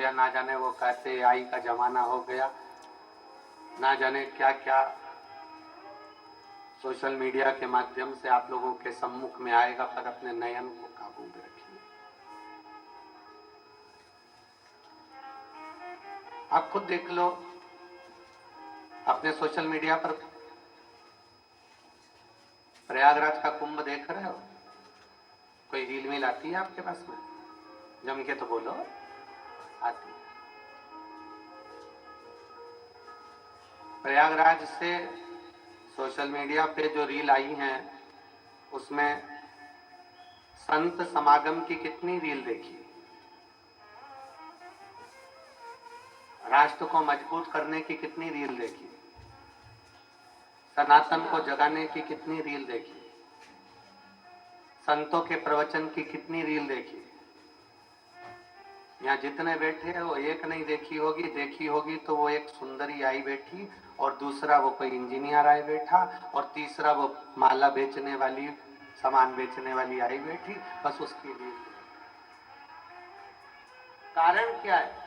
गया, ना जाने वो कहते AI का जमाना हो गया, ना जाने क्या क्या सोशल मीडिया के माध्यम से आप लोगों के सम्मुख में आएगा, पर अपने नयन को काबू में रखिए। आप खुद देख लो, अपने सोशल मीडिया पर प्रयागराज का कुंभ देख रहे हो? कोई रील मिल आती है आपके पास में? जम के तो बोलो, आती है। प्रयागराज से सोशल मीडिया पे जो रील आई हैं, उसमें संत समागम की कितनी रील देखी? राष्ट्र को मजबूत करने की कितनी रील देखी? सनातन को जगाने की कितनी रील देखी? संतों के प्रवचन की कितनी रील देखी? यहाँ जितने बैठे हैं वो एक नहीं देखी होगी तो वो एक सुंदरी आई बैठी, और दूसरा वो कोई इंजीनियर आई बैठा, और तीसरा वो माला बेचने वाली, सामान बेचने वाली आई बैठी, बस उसकी रील। कारण क्या है?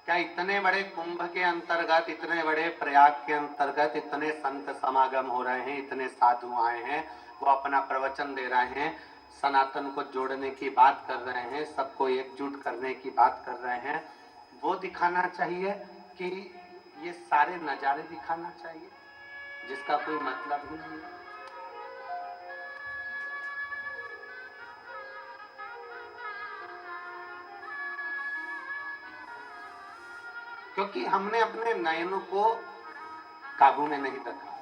क्या इतने बड़े कुंभ के अंतर्गत, इतने बड़े प्रयाग के अंतर्गत इतने संत समागम हो रहे हैं, इतने साधु आए हैं, वो अपना प्रवचन दे रहे हैं, सनातन को जोड़ने की बात कर रहे हैं, सबको एकजुट करने की बात कर रहे हैं, वो दिखाना चाहिए कि ये सारे नजारे दिखाना चाहिए जिसका कोई मतलब ही नहीं है? क्योंकि हमने अपने नयनों को काबू में नहीं रखा।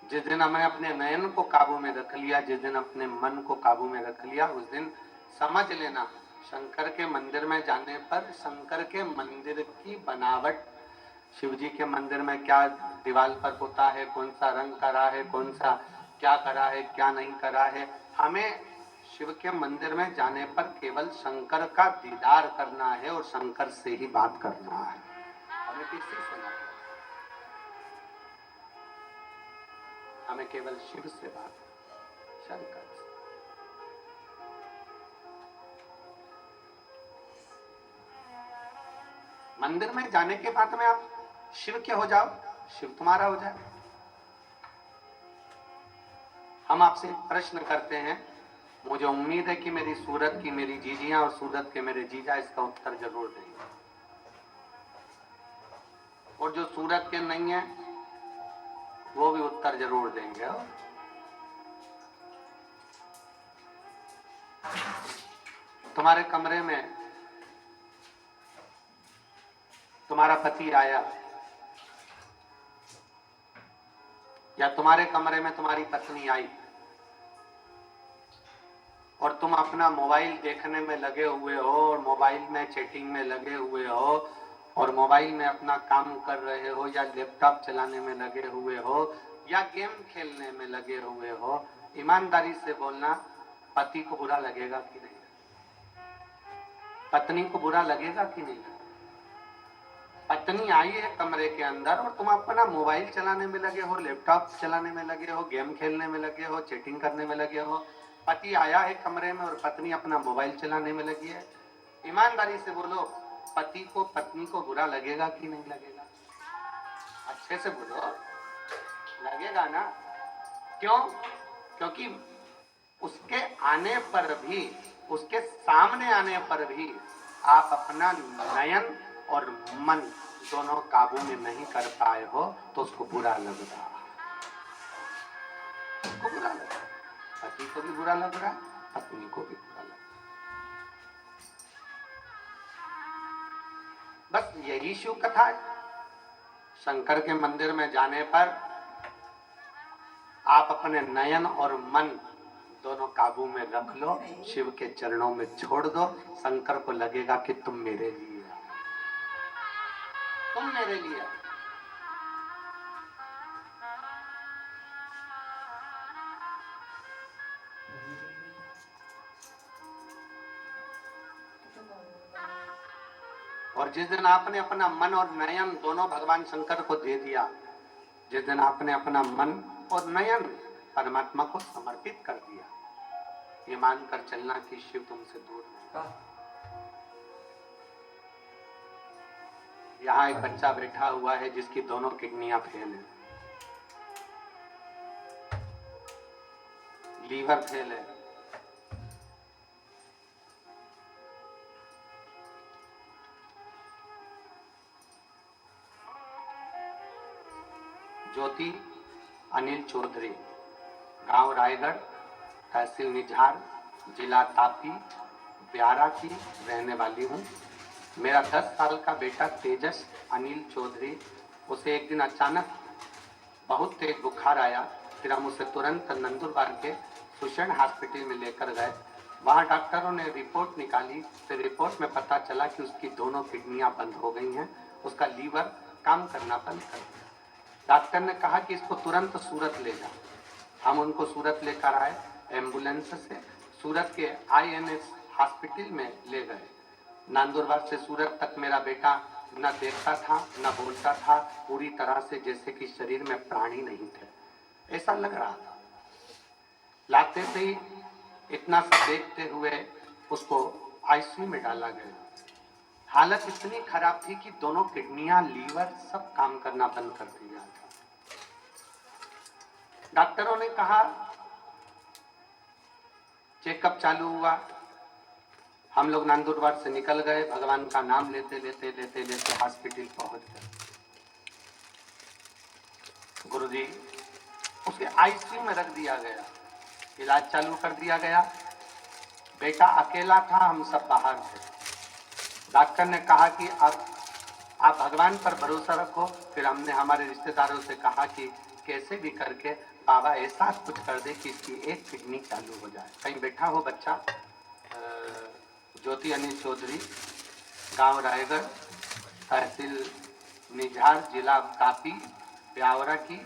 जिस दिन हमने अपने नयन को काबू में रख लिया, जिस दिन अपने मन को काबू में रख लिया, उस दिन समझ लेना शंकर के मंदिर में जाने पर शंकर के मंदिर की बनावट, शिव जी के मंदिर में क्या दीवार पर होता है, कौन सा रंग करा है, कौन सा क्या करा है, क्या नहीं करा है, हमें शिव के मंदिर में जाने पर केवल शंकर का दीदार करना है और शंकर से ही बात करना है। हमें किसी से नहीं, हमें केवल शिव से बात, शंकर से। मंदिर में जाने के बाद में आप शिव के हो जाओ, शिव तुम्हारा हो जाए। हम आपसे प्रश्न करते हैं, मुझे उम्मीद है कि मेरी सूरत की मेरी जीजियां और सूरत के मेरे जीजा इसका उत्तर जरूर देंगे, और जो सूरत के नहीं है वो भी उत्तर जरूर देंगे। तुम्हारे कमरे में तुम्हारा पति आया, या तुम्हारे कमरे में तुम्हारी पत्नी आई, और तुम अपना मोबाइल देखने में लगे हुए हो, और मोबाइल में चैटिंग में लगे हुए हो, और मोबाइल में अपना काम कर रहे हो, या लैपटॉप चलाने में लगे हुए हो, या गेम खेलने में लगे हुए हो, ईमानदारी से बोलना, पति को बुरा लगेगा कि नहीं? पत्नी को बुरा लगेगा कि नहीं? पत्नी आई है कमरे के अंदर और तुम अपना मोबाइल चलाने में लगे हो, लैपटॉप चलाने में लगे हो, गेम खेलने में लगे हो, चैटिंग करने में लगे हो। पति आया है कमरे में और पत्नी अपना मोबाइल चलाने में लगी है। ईमानदारी से बोलो, पति को पत्नी को बुरा लगेगा कि नहीं लगेगा? अच्छे से बोलो, लगेगा ना? क्यों? क्योंकि उसके आने पर भी, उसके सामने आने पर भी आप अपना नयन और मन दोनों काबू में नहीं कर पाए हो, तो उसको बुरा लग रहा है। उसको बुरा लग रहा है, पति को भी बुरा लग रहा है, पत्नी को भी बुरा लग रहा है। बस यही शिव कथा है। शंकर के मंदिर में जाने पर आप अपने नयन और मन दोनों काबू में रख लो, शिव के चरणों में छोड़ दो। शंकर को लगेगा कि तुम मेरे लिए, तुम मेरे लिए। और जिस दिन आपने अपना मन और नयन दोनों भगवान शंकर को दे दिया, जिस दिन आपने अपना मन और नयन परमात्मा को समर्पित कर दिया, ये मानकर चलना कि शिव तुमसे दूर नहीं। यहाँ एक बच्चा बैठा हुआ है जिसकी दोनों किडनियां फेल है, लीवर फेल है, ज्योति अनिल चौधरी, गांव रायगढ़, तहसील निझार, जिला तापी, ब्यारा की रहने वाली हूँ। मेरा 10 साल का बेटा तेजस अनिल चौधरी, उसे एक दिन अचानक बहुत तेज बुखार आया। फिर हम उसे तुरंत नंदुरबार के सुषण हॉस्पिटल में लेकर गए। वहाँ डॉक्टरों ने रिपोर्ट निकाली। फिर रिपोर्ट में पता चला कि उसकी दोनों किडनियां बंद हो गई हैं, उसका लीवर काम करना बंद कर दिया। डॉक्टर ने कहा कि इसको तुरंत सूरत ले जाओ। हम उनको सूरत लेकर आए, एम्बुलेंस से सूरत के INS हॉस्पिटल में ले गए। नंदुरबार से सूरत तक मेरा बेटा न देखता था न बोलता था, पूरी तरह से जैसे कि शरीर में प्राण ही नहीं थे, ऐसा लग रहा था। लाते से ही इतना सा देखते हुए उसको ICU में डाला गया। हालत इतनी खराब थी कि दोनों किडनियां, लीवर सब काम करना बंद कर दिया था। डॉक्टरों ने कहा, चेकअप चालू हुआ। हम लोग नंदुरबार से निकल गए, भगवान का नाम लेते लेते लेते लेते हॉस्पिटल पहुंच गए। गुरुजी, उसे ICU में रख दिया गया, इलाज चालू कर दिया गया। बेटा अकेला था, हम सब बाहर थे। डॉक्टर ने कहा कि आप भगवान पर भरोसा रखो। फिर हमने हमारे रिश्तेदारों से कहा कि कैसे भी करके बाबा ऐसा कुछ कर दे कि इसकी एक किडनी चालू हो जाए। कहीं बैठा हो बच्चा, ज्योति अनिल चौधरी, गांव रायगढ़, तहसील निझार, जिला तापी, ब्यावरा की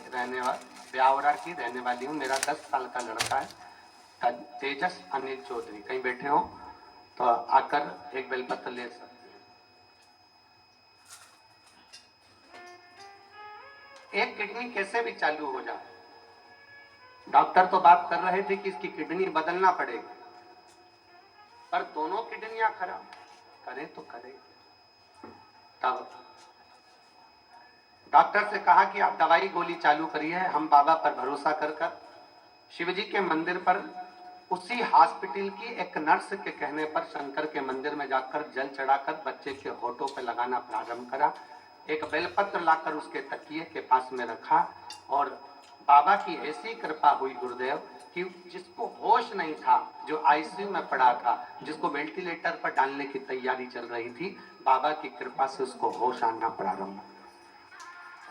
रहने वाली हूँ। मेरा 10 साल का लड़का है, तेजस अनिल चौधरी। कहीं बैठे हो तो आकर एक बेलपत्र ले सकते हैं। एक किडनी कैसे भी चालू हो जाए। डॉक्टर तो बात कर रहे थे कि इसकी किडनी बदलना पड़ेगी, पर दोनों किडनियां खराब, करे तो करे। तब डॉक्टर से कहा कि आप दवाई गोली चालू करिए। हम बाबा पर भरोसा कर शिवजी के मंदिर पर, उसी हॉस्पिटल की एक नर्स के कहने पर शंकर के मंदिर में जाकर जल चढ़ाकर बच्चे के होठों पर लगाना प्रारंभ करा। एक बेलपत्र लाकर उसके तकिए के पास में रखा और बाबा की ऐसी कृपा हुई गुरुदेव कि जिसको होश नहीं था, जो ICU में पड़ा था, जिसको वेंटिलेटर पर डालने की तैयारी चल रही थी, बाबा की कृपा से उसको होश आना प्रारंभ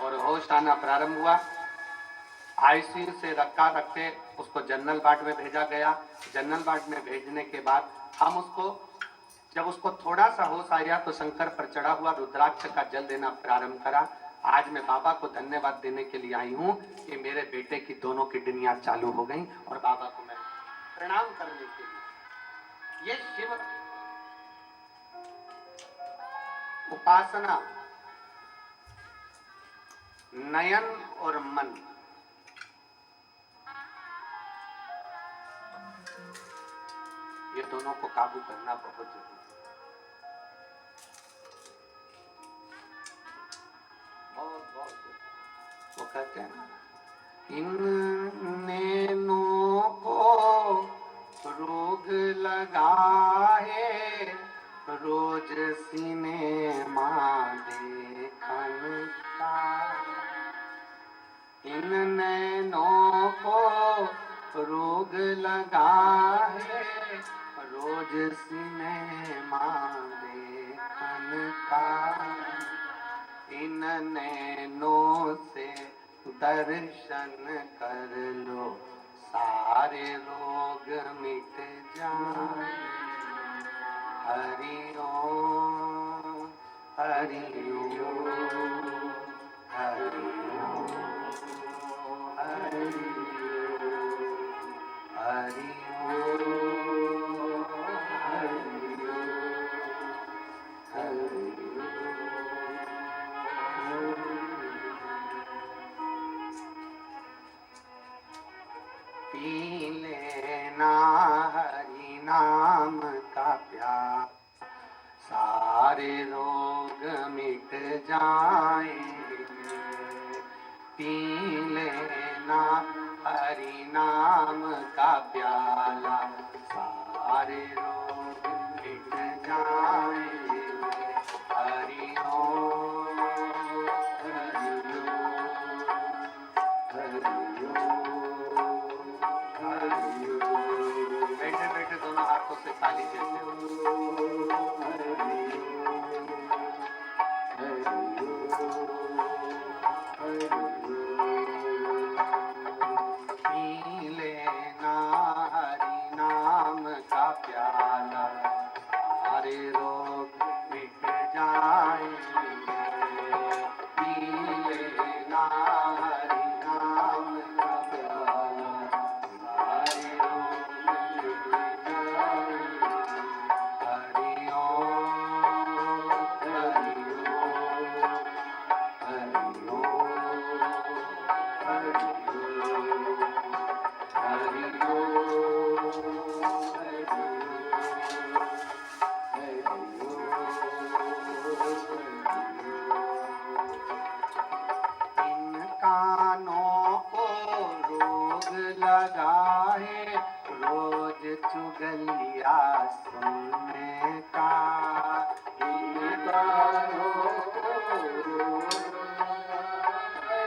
और होश आना प्रारंभ हुआ। ICU से रखा रखते उसको जनरल वार्ड में भेजा गया। जनरल वार्ड में भेजने के बाद हम उसको, जब उसको थोड़ा सा होश आया तो शंकर पर चढ़ा हुआ रुद्राक्ष का जल देना प्रारंभ करा। आज मैं बाबा को धन्यवाद देने के लिए आई हूँ कि मेरे बेटे की दोनों किडनियां चालू हो गई और बाबा को मैं प्रणाम करने के लिए। ये शिव उपासना, नयन और मन, ये दोनों को काबू करना बहुत जरूरी है। वो कहते हैं इन नैनों को रोग लगा है, रोज सिनेमा देखन का। इन नैनों को रोग लगा है, रोज सिनेमा देखन का। इन नैनों से दर्शन कर लो, सारे रोग मिट जाए। हरि ओम, हरि ओम, हरि ओम, हरि ओम, हरि ओम, हरि ओम, हरि पी लेना जाएंगे। पी लेना हरि नाम का प्याला, सारे रोग मिट जाएंगे। हरि ओम हरि ओम हरि ओम हरि ओम। बैठे बैठे दोनों हाथों से ताली देते हो। पी लेना हरि नाम का प्याला, सारे रोग मिट जाएंगे। पी लेना हरि नाम का प्याला, सारे रोग मिट जाएंगे। हरि ओम हरि ओम हरि ओम हरि ओम हरि ओम हरि ओम। इन कानों को रोग लगाए, रोज चुगलिया सुनने का। इन कानों को रोग लगाए,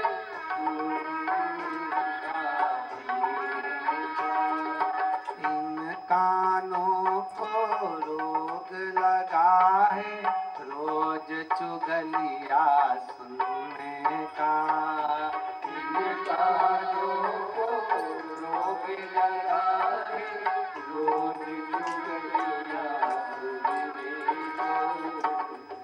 इन कानों को रोग लगा है, रोज चुगलिया सुनने का। इन कानों को रोग लगा है, रोज चुगलिया सुनने का।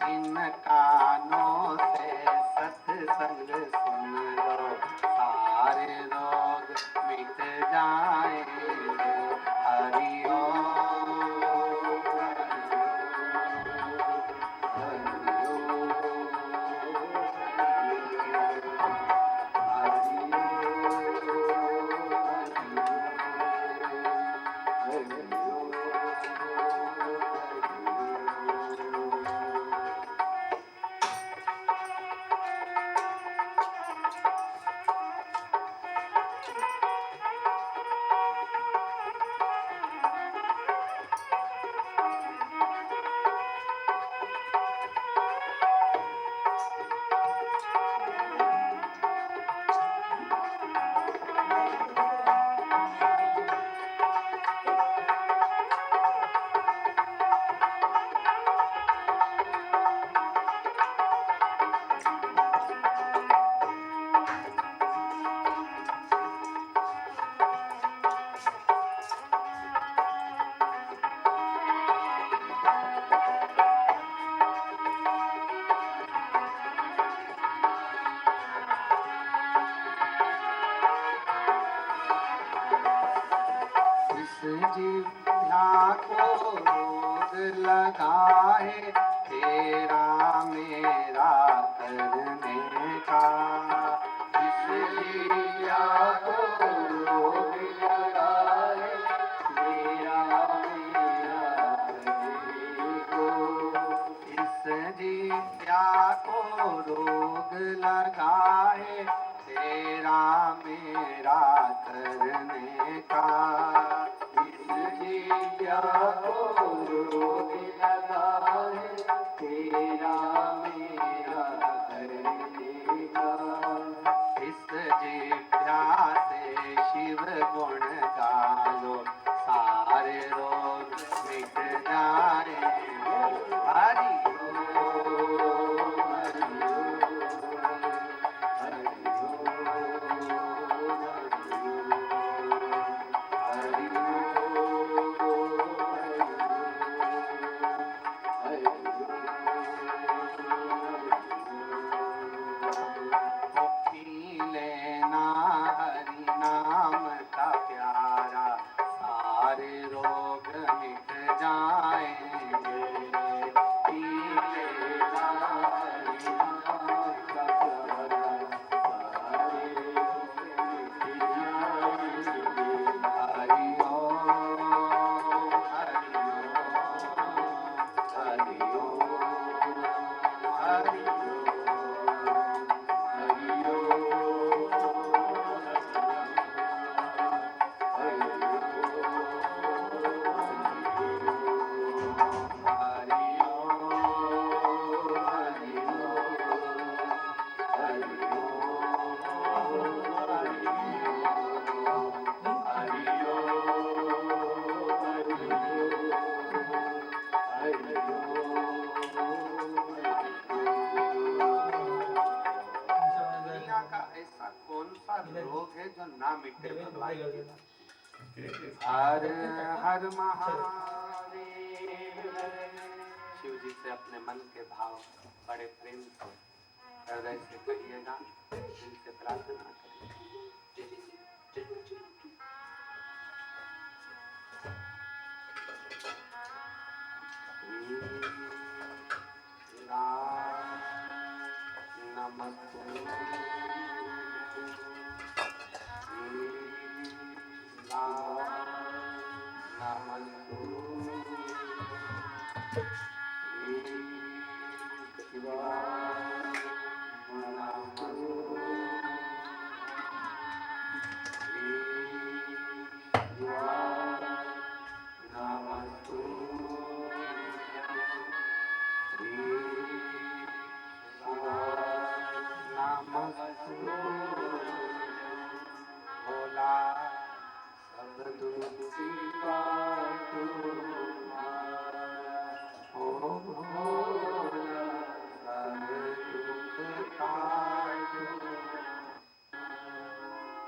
इन कानों से सत्संग सुन लो, सारे रोग मिट जाएंगे। हरि ओम हरि ओम हरि जिह्वा को रोग लगा है, तेरा मेरा करने का। इस जिह्वा को रोग लगा है, तेरा मेरा करने को। इस जिह्वा को रोग लगा है, तेरा मेरा करने का। जिह्वा को रोग लगा है, तेरा मेरा करने का। इस जिह्वा से शिव गुण गालो, सारे रोग मिट जाएंगे। हरि ओम हरि ओम हरि नाम का प्यारा, सारे रोग मिट जाएंगे। पी लेना हरि नाम का प्यारा, सारे रोग मिट जाएंगे। हरि ओम हरि ओम हरि ओम हरि ओम हर हर महादेव। शिव जी से अपने मन के भाव बड़े प्रेम से हृदय से कहिएगा, दिल से प्रार्थना करिएगा। नमस्ते भोला सब दुख का ओ भोला सब दुख काटो।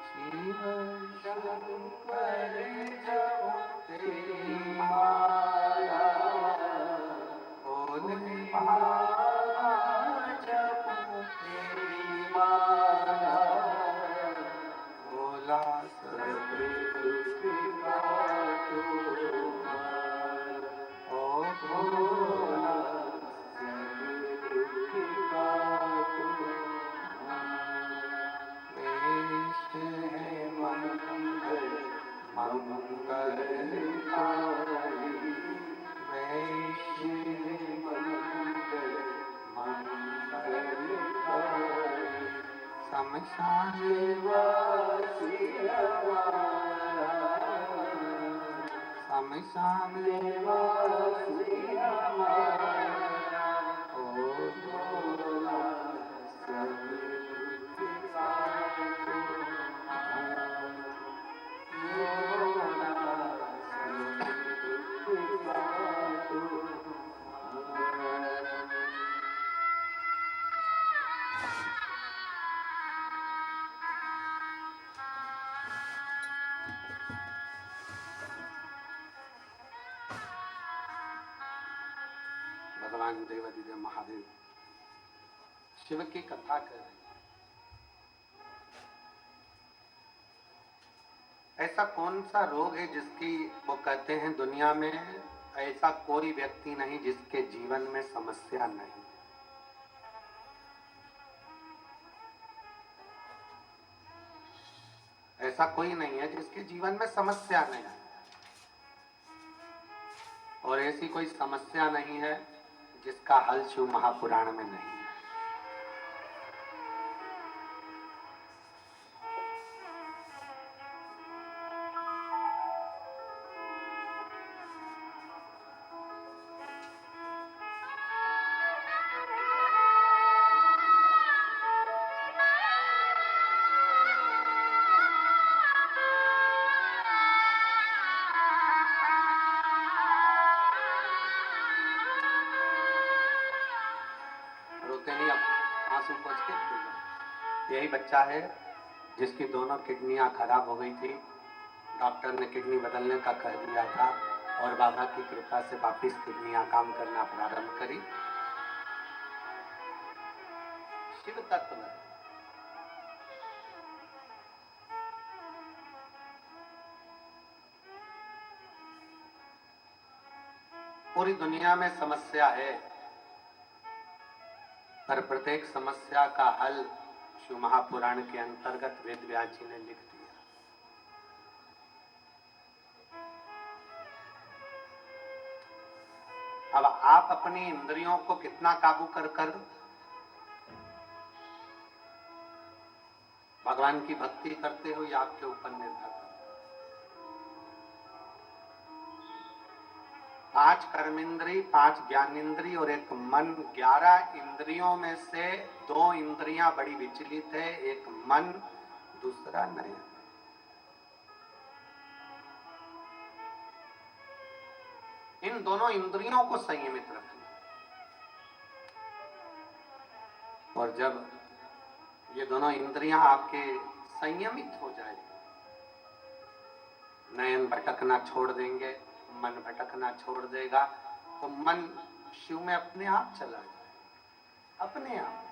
शिव शंकर जपो तेरी माला, भोले बाबा जपो तेरी माला, भोला सब दुख काटो। ओ भोला सब दुख काटो। वेश है मंगल मंगलकारी, वेश है मंगल मंगलकारी। शमशान वासी हमारा, शमशान वासी हमारा, ओ भोला सब दुख काटो। भोला सब दुख काटो। भगवान देवादिदेव महादेव शिव की कथा कर रहे। ऐसा कौन सा रोग है जिसकी वो कहते हैं दुनिया में ऐसा कोई व्यक्ति नहीं जिसके जीवन में समस्या नहीं। ऐसा कोई नहीं है जिसके जीवन में समस्या नहीं है, और ऐसी कोई समस्या नहीं है जिसका हल शिव महापुराण में नहीं है। यही बच्चा है जिसकी दोनों किडनियां खराब हो गई थी, डॉक्टर ने किडनी बदलने का कह दिया था और बाबा की कृपा से वापिस किडनियां काम करना प्रारंभ करी। शिव तत्व में पूरी दुनिया में समस्या है, पर प्रत्येक समस्या का हल शिव महापुराण के अंतर्गत वेद व्यास जी ने लिख दिया। अब आप अपनी इंद्रियों को कितना काबू कर कर भगवान की भक्ति करते हो, ये आपके ऊपर निर्भर है। 5 कर्मेंद्री, 5 ज्ञानेंद्री और एक मन, 11 इंद्रियों में से 2 इंद्रियां बड़ी विचलित है, एक मन दूसरा नयन। इन दोनों इंद्रियों को संयमित रखना, और जब ये दोनों इंद्रियां आपके संयमित हो जाए नयन भटकना छोड़ देंगे, मन भटकना छोड़ देगा, तो मन शिव में अपने आप चला जाए, अपने आप।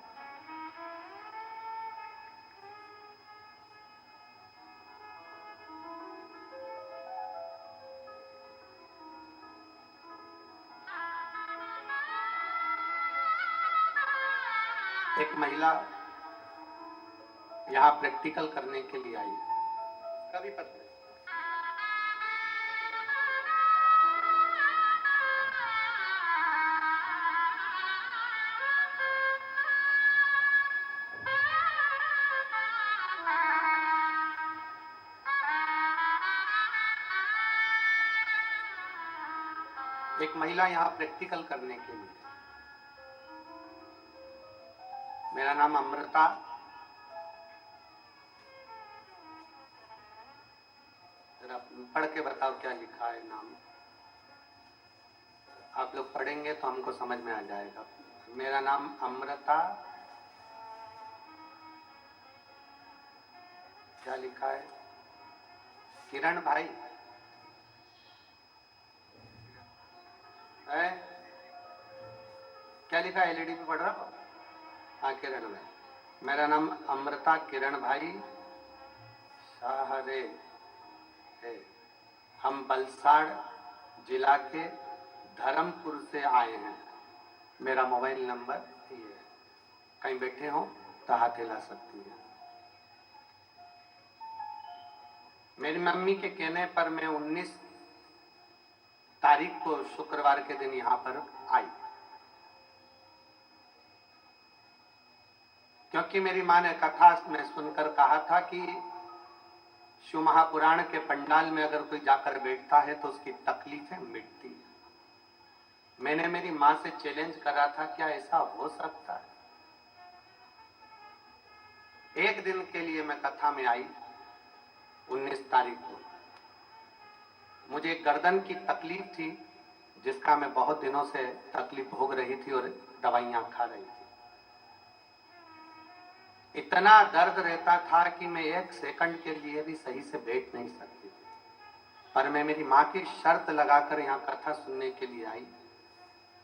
एक महिला यहाँ प्रैक्टिकल करने के लिए आई, कभी पता नहीं। एक महिला यहाँ प्रैक्टिकल करने के लिए। मेरा नाम अमृता, जरा पढ़ के बताओ क्या लिखा है नाम। आप लोग पढ़ेंगे तो हमको समझ में आ जाएगा। मेरा नाम अमृता, क्या लिखा है? किरण भाई है? क्या लिखा है? एलईडी पे पढ़ रहा हो? हाँ, किरण भाई। मेरा नाम अमृता किरण भाई शाहरे है। हम वलसाड़ जिला के धर्मपुर से आए हैं। मेरा मोबाइल नंबर ये है, कहीं बैठे हो तो हाथ हिला सकती है। मेरी मम्मी के कहने पर मैं 19 तारीख को शुक्रवार के दिन यहाँ पर आई, क्योंकि मेरी माँ ने कथा में सुनकर कहा था कि शिव महापुराण के पंडाल में अगर कोई जाकर बैठता है तो उसकी तकलीफें मिटती है। मैंने मेरी माँ से चैलेंज करा था, क्या ऐसा हो सकता है? एक दिन के लिए मैं कथा में आई 19 तारीख को। मुझे गर्दन की तकलीफ थी, जिसका मैं बहुत दिनों से तकलीफ भोग रही थी और दवाइयां खा रही थी। इतना दर्द रहता था कि मैं एक सेकंड के लिए भी सही से बैठ नहीं सकती थी। पर मैं मेरी माँ की शर्त लगाकर यहाँ कथा सुनने के लिए आई।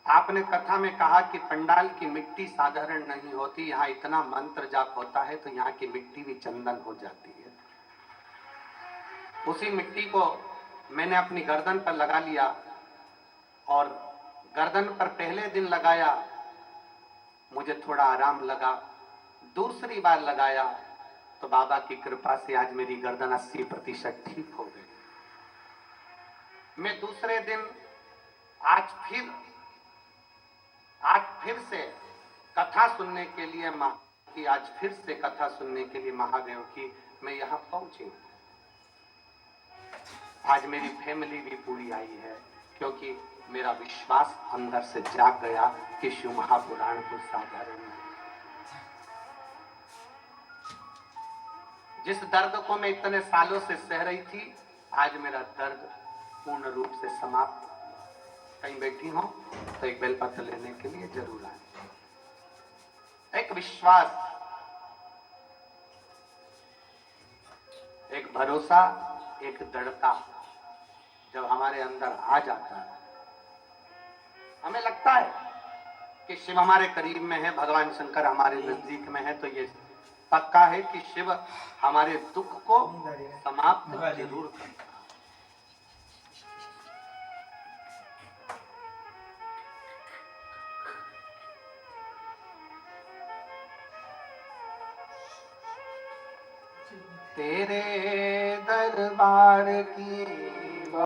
आपने कथा में कहा कि पंडाल की मिट्टी साधारण नहीं होती, यहाँ इतना मंत्र जाप होता है तो यहाँ की मिट्टी भी चंदन हो जाती है। उसी मिट्टी को मैंने अपनी गर्दन पर लगा लिया और गर्दन पर पहले दिन लगाया, मुझे थोड़ा आराम लगा। दूसरी बार लगाया तो बाबा की कृपा से आज मेरी गर्दन 80% ठीक हो गई। मैं दूसरे दिन आज फिर से कथा सुनने के लिए आज फिर से कथा सुनने के लिए महादेव की मैं यहाँ पहुंची। आज मेरी फैमिली भी पूरी आई है, क्योंकि मेरा विश्वास अंदर से जाग गया कि शिव महापुराण को साधारण नहीं। जिस दर्द को मैं इतने सालों से सह रही थी, आज मेरा दर्द पूर्ण रूप से समाप्त। कहीं बैठी हो तो एक बेलपत्र लेने के लिए जरूर आए। एक विश्वास, एक भरोसा, एक दृढ़ता जब हमारे अंदर आ जाता है, हमें लगता है कि शिव हमारे करीब में है, भगवान शंकर हमारे नजदीक में है, तो ये पक्का है कि शिव हमारे दुख को समाप्त जरूर करता है। तेरे दरबार की